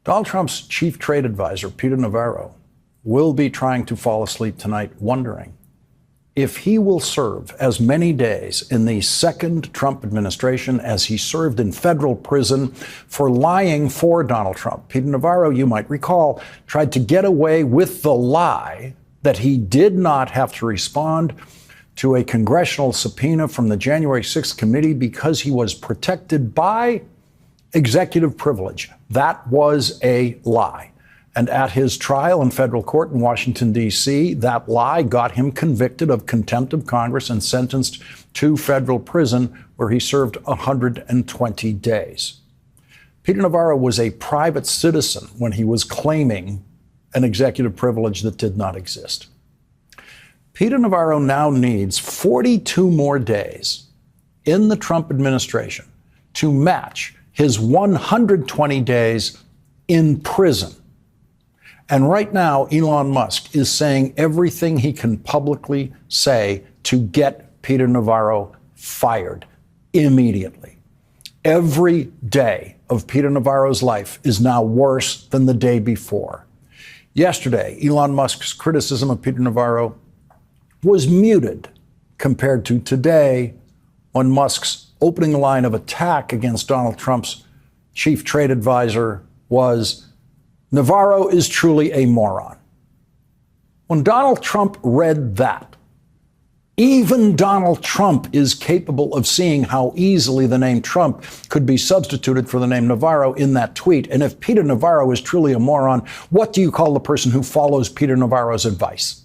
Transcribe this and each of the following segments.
Donald Trump's chief trade advisor, Peter Navarro, will be trying to fall asleep tonight wondering if he will serve as many days in the second Trump administration as he served in federal prison for lying for Donald Trump. Peter Navarro, you might recall, tried to get away with the lie that he did not have to respond to a congressional subpoena from the January 6th committee because he was protected by executive privilege. That was a lie. And at his trial in federal court in Washington, D.C., that lie got him convicted of contempt of Congress and sentenced to federal prison, where he served 120 days. Peter Navarro was a private citizen when he was claiming an executive privilege that did not exist. Peter Navarro now needs 42 more days in the Trump administration to match his 120 days in prison. And right now, Elon Musk is saying everything he can publicly say to get Peter Navarro fired immediately. Every day of Peter Navarro's life is now worse than the day before. Yesterday, Elon Musk's criticism of Peter Navarro was muted compared to today, when Musk's opening line of attack against Donald Trump's chief trade advisor was, "Navarro is truly a moron." When Donald Trump read that, even Donald Trump is capable of seeing how easily the name Trump could be substituted for the name Navarro in that tweet. And if Peter Navarro is truly a moron, what do you call the person who follows Peter Navarro's advice?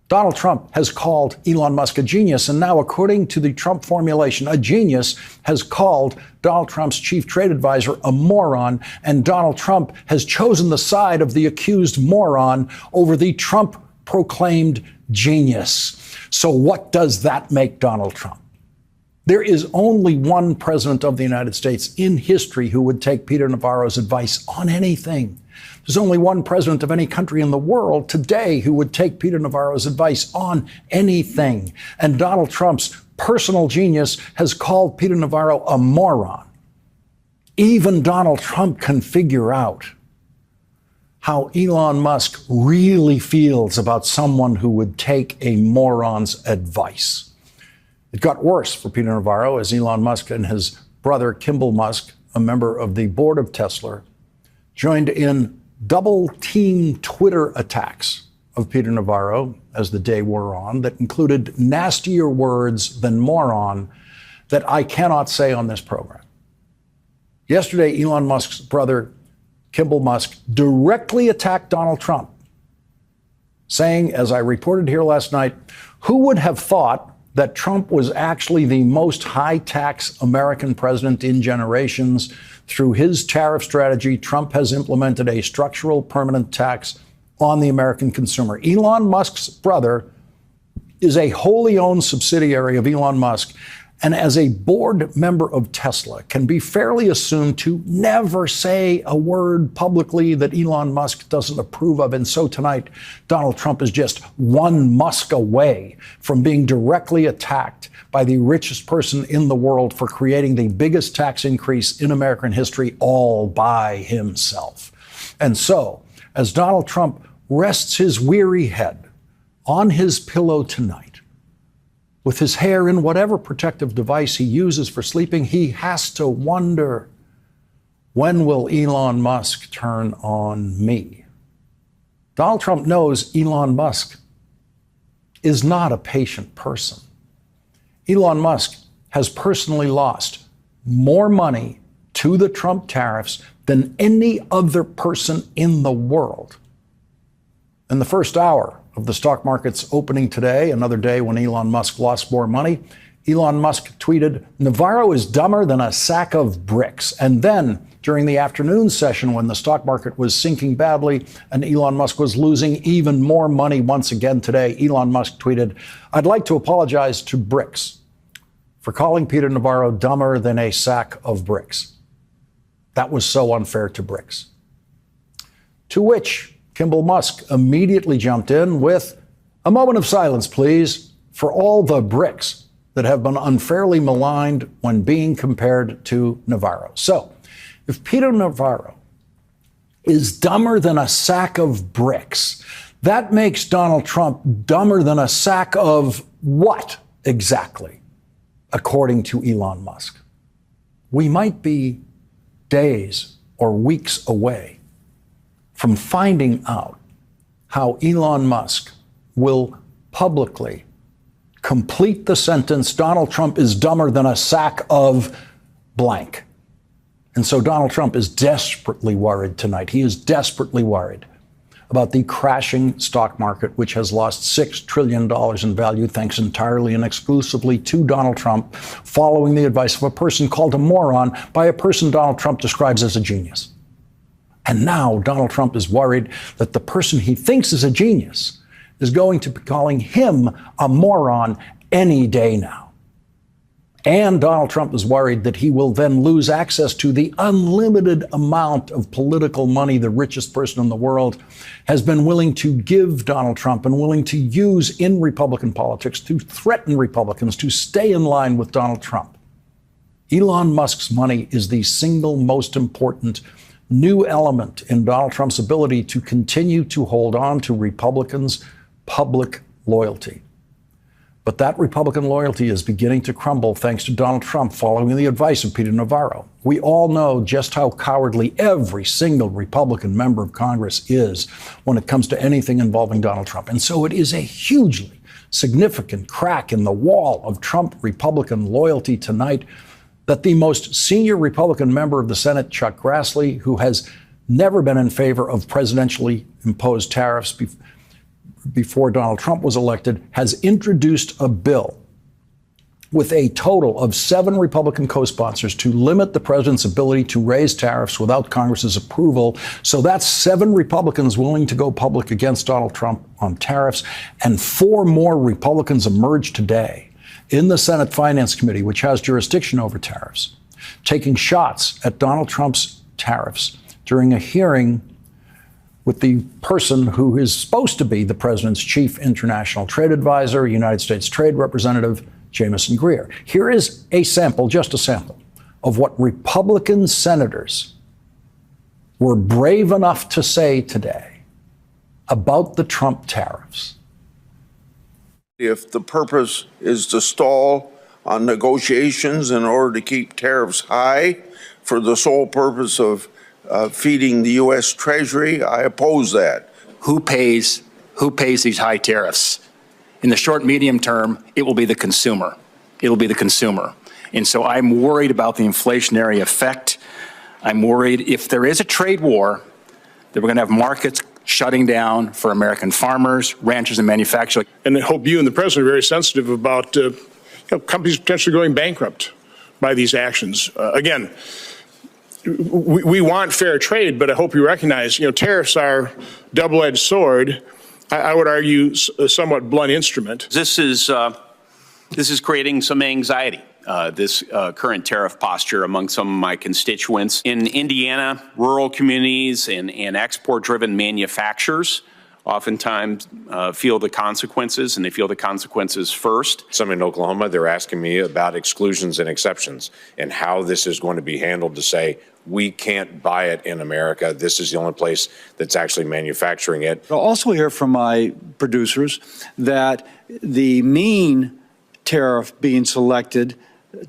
Donald Trump has called Elon Musk a genius, and now, according to the Trump formulation, a genius has called Donald Trump's chief trade advisor a moron, and Donald Trump has chosen the side of the accused moron over the Trump-proclaimed genius. So what does that make Donald Trump? There is only one president of the United States in history who would take Peter Navarro's advice on anything. There's only one president of any country in the world today who would take Peter Navarro's advice on anything. And Donald Trump's personal genius has called Peter Navarro a moron. Even Donald Trump can figure out how Elon Musk really feels about someone who would take a moron's advice. It got worse for Peter Navarro as Elon Musk and his brother Kimball Musk, a member of the board of Tesla, joined in double-team Twitter attacks of Peter Navarro as the day wore on that included nastier words than moron that I cannot say on this program. Yesterday, Elon Musk's brother, Kimball Musk, directly attacked Donald Trump, saying, as I reported here last night, who would have thought that Trump was actually the most high-tax American president in generations? Through his tariff strategy, Trump has implemented a structural permanent tax on the American consumer. Elon Musk's brother is a wholly owned subsidiary of Elon Musk, and as a board member of Tesla, can be fairly assumed to never say a word publicly that Elon Musk doesn't approve of. And so tonight, Donald Trump is just one Musk away from being directly attacked by the richest person in the world for creating the biggest tax increase in American history all by himself. And so, as Donald Trump rests his weary head on his pillow tonight, with his hair in whatever protective device he uses for sleeping, he has to wonder, when will Elon Musk turn on me? Donald Trump knows Elon Musk is not a patient person. Elon Musk has personally lost more money to the Trump tariffs than any other person in the world. In the first hour of the stock market's opening today, another day when Elon Musk lost more money, Elon Musk tweeted, "Navarro is dumber than a sack of bricks." And then during the afternoon session, when the stock market was sinking badly and Elon Musk was losing even more money once again today, Elon Musk tweeted, "I'd like to apologize to Bricks for calling Peter Navarro dumber than a sack of bricks. That was so unfair to Bricks." To which Kimball Musk immediately jumped in with, "A moment of silence, please, for all the bricks that have been unfairly maligned when being compared to Navarro." So, if Peter Navarro is dumber than a sack of bricks. That makes Donald Trump dumber than a sack of what exactly, according to Elon Musk? We might be days or weeks away from finding out how Elon Musk will publicly complete the sentence, Donald Trump is dumber than a sack of blank. And so Donald Trump is desperately worried tonight. He is desperately worried about the crashing stock market, which has lost $6 trillion in value, thanks entirely and exclusively to Donald Trump, following the advice of a person called a moron by a person Donald Trump describes as a genius. And now Donald Trump is worried that the person he thinks is a genius is going to be calling him a moron any day now. And Donald Trump is worried that he will then lose access to the unlimited amount of political money the richest person in the world has been willing to give Donald Trump and willing to use in Republican politics to threaten Republicans to stay in line with Donald Trump. Elon Musk's money is the single most important new element in Donald Trump's ability to continue to hold on to Republicans' public loyalty. But that Republican loyalty is beginning to crumble thanks to Donald Trump following the advice of Peter Navarro. We all know just how cowardly every single Republican member of Congress is when it comes to anything involving Donald Trump. And so it is a hugely significant crack in the wall of Trump Republican loyalty tonight that the most senior Republican member of the Senate, Chuck Grassley, who has never been in favor of presidentially imposed tariffs before Donald Trump was elected, has introduced a bill with a total of 7 Republican co-sponsors to limit the president's ability to raise tariffs without Congress's approval. So that's 7 Republicans willing to go public against Donald Trump on tariffs, and 4 more Republicans emerged today in the Senate Finance Committee, which has jurisdiction over tariffs, taking shots at Donald Trump's tariffs during a hearing with the person who is supposed to be the president's chief international trade advisor, United States Trade Representative Jamieson Greer. Here is a sample, just a sample, of what Republican senators were brave enough to say today about the Trump tariffs. If the purpose is to stall on negotiations in order to keep tariffs high for the sole purpose of feeding the U.S. Treasury, I oppose that. Who pays these high tariffs? In the short, medium term, it will be the consumer. It will be the consumer. And so I'm worried about the inflationary effect. I'm worried if there is a trade war, that we're going to have markets shutting down for American farmers, ranchers, and manufacturers. And I hope you and the president are very sensitive about companies potentially going bankrupt by these actions. Again, we want fair trade, but I hope you recognize, tariffs are double-edged sword. I would argue a somewhat blunt instrument. This is creating some anxiety, this current tariff posture among some of my constituents. In Indiana, rural communities and export-driven manufacturers oftentimes feel the consequences, and they feel the consequences first. Some in Oklahoma, they're asking me about exclusions and exceptions and how this is going to be handled to say, we can't buy it in America. This is the only place that's actually manufacturing it. I'll also hear from my producers that the mean tariff being selected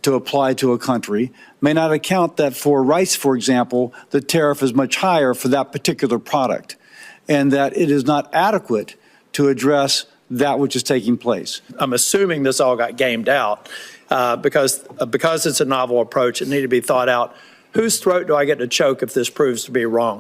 to apply to a country may not account that for rice, for example, the tariff is much higher for that particular product, and that it is not adequate to address that which is taking place. I'm assuming this all got gamed out because it's a novel approach. It needed to be thought out. Whose throat do I get to choke if this proves to be wrong?